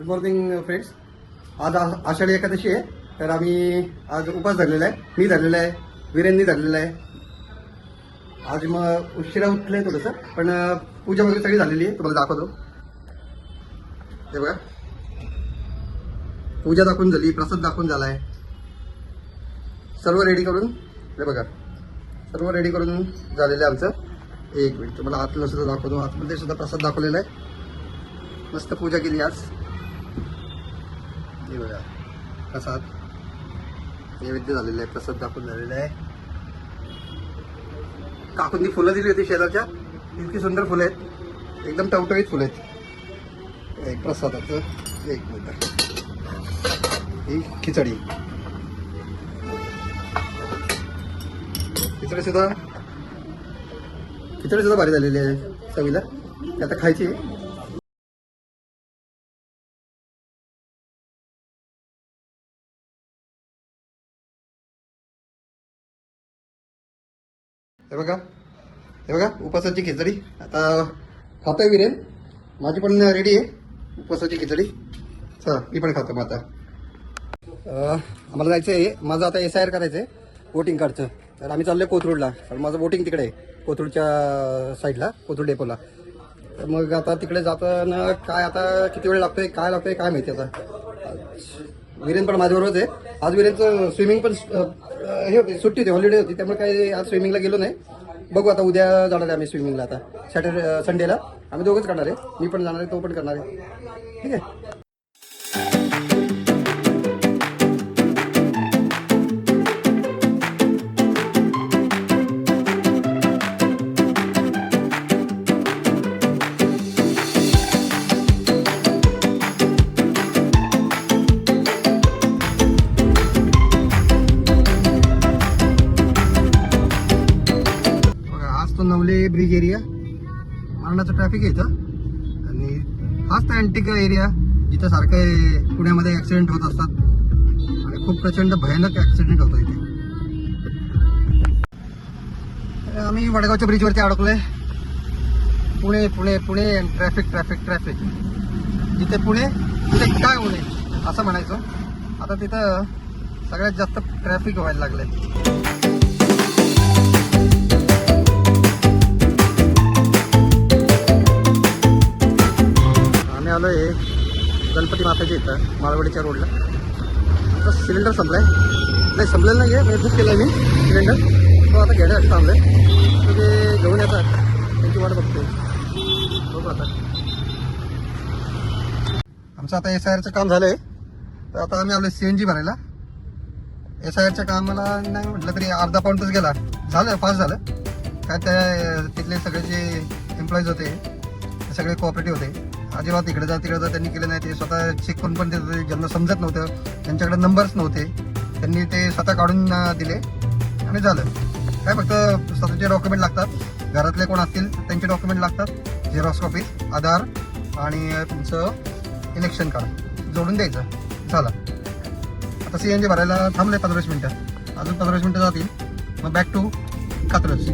Good morning friends. आज आषाढी एकादशी आहे, तर आम्ही आज उपास धरलेला आहे. मी धरलेला आहे, वीरेंनी धरलेला आहे. आज मग उशिरा उठलंय थोडंसं, पण पूजा वगैरे सगळी झालेली आहे. तुम्हाला दाखवतो. हे बघा, पूजा दाखवून झाली, प्रसाद दाखवून झाला आहे, सर्व रेडी करून. हे बघा, सर्व रेडी करून झालेलं आहे आमचं. एक मिनिट तुम्हाला आतलं सुद्धा दाखवतो. आतमध्ये सुद्धा प्रसाद दाखवलेला आहे. मस्त पूजा केली आज. हे बघा, प्रसाद नैवेद्य झालेलं आहे, प्रसाद दाखवून झालेला आहे. काकूंनी फुलं दिली होती शेजारच्या, इतकी सुंदर फुलं आहेत, एकदम टवटवीत फुलं आहेत. एक प्रसादाचं, एक मिनिट, ही खिचडी सुद्धा भारी झालेली आहे चवीला. ती आता खायची आहे. हे बघा, हे बघा, उपासाची खिचडी आता खातोय वीरेन. माझी पण रेडी आहे उपासाची खिचडी. चला मी पण खातो. मग आता आम्हाला जायचं आहे. माझं आता SIR करायचं आहे वोटिंग कार्डचं. तर आम्ही चाललो आहे कोथरूडला, कारण माझं वोटिंग तिकडे आहे, कोथरूडच्या साईडला, कोथरूड डेपोला. तर मग आता तिकडे जाताना काय, आता किती वेळ लागतोय, काय लागतोय काय माहिती. आता वीरेन पण माझ्याबरोबरच आहे. आज वीरेनचं स्विमिंग पण हे होती, सुट्टी होती, हॉलिडे होती, त्यामुळे काही आज स्विमिंगला गेलो नाही. बघू आता उद्या जाणार आहे आम्ही स्विमिंगला. आता संडेला आम्ही दोघंच करणार आहे. मी पण जाणार आहे, तो पण करणार आहे. ठीक आहे. नवले ब्रिज एरिया, मरणाचं ट्रॅफिक आहे इथं. आणि हाच तर अँटिक एरिया जिथं सारखं पुण्यामध्ये ॲक्सिडेंट होत असतात, आणि खूप प्रचंड भयानक ॲक्सिडेंट होतो इथे. आम्ही वडगावच्या ब्रिजवरती अडकलोय. Pune Pune Pune, traffic traffic traffic. जिथे पुणे तिथे काय होणे असं म्हणायचं. आता तिथं सगळ्यात जास्त ट्रॅफिक व्हायला लागलंय. आलोय गणपती माताच्या इथं, माळवाडीच्या रोडला. आता सिलेंडर संपलाय, नाही संपलेलं नाही आहे, बुक केलं मी सिलेंडर. तो आता घेण्यासाठी थांबलं आहे, तर ते घेऊन येतात, त्यांची वाट बघतोय. बघू आता. आमचं आता SIRचं काम झालं आहे. तर आता आम्ही आलो CNG भरायला. SIRच्या कामाला नाही म्हटलं तरी अर्धा पाऊण तास गेला. झालं, फास्ट झालं. काय त्या तिथले सगळे जे एम्प्लॉईज होते ते सगळे कोऑपरेटिव्ह होते. अजिबात इकडे जा तिकडे जा त्यांनी केलं नाही. ते स्वतः चेक करून पण देत होते. ज्यांना समजत नव्हतं, त्यांच्याकडे नंबर्स नव्हते, त्यांनी ते स्वतः काढून दिले आणि झालं. काय फक्त स्वतःचे डॉक्युमेंट लागतात, घरातले कोण असतील त्यांचे डॉक्युमेंट लागतात, झेरॉक्स कॉपी, आधार आणि तुमचं इलेक्शन कार्ड जोडून द्यायचं, झालं. आता CNG भरायला थांबले 15-20 मिनटं, अजून 15-20 मिनटं जातील, मग बॅक टू कात्रज.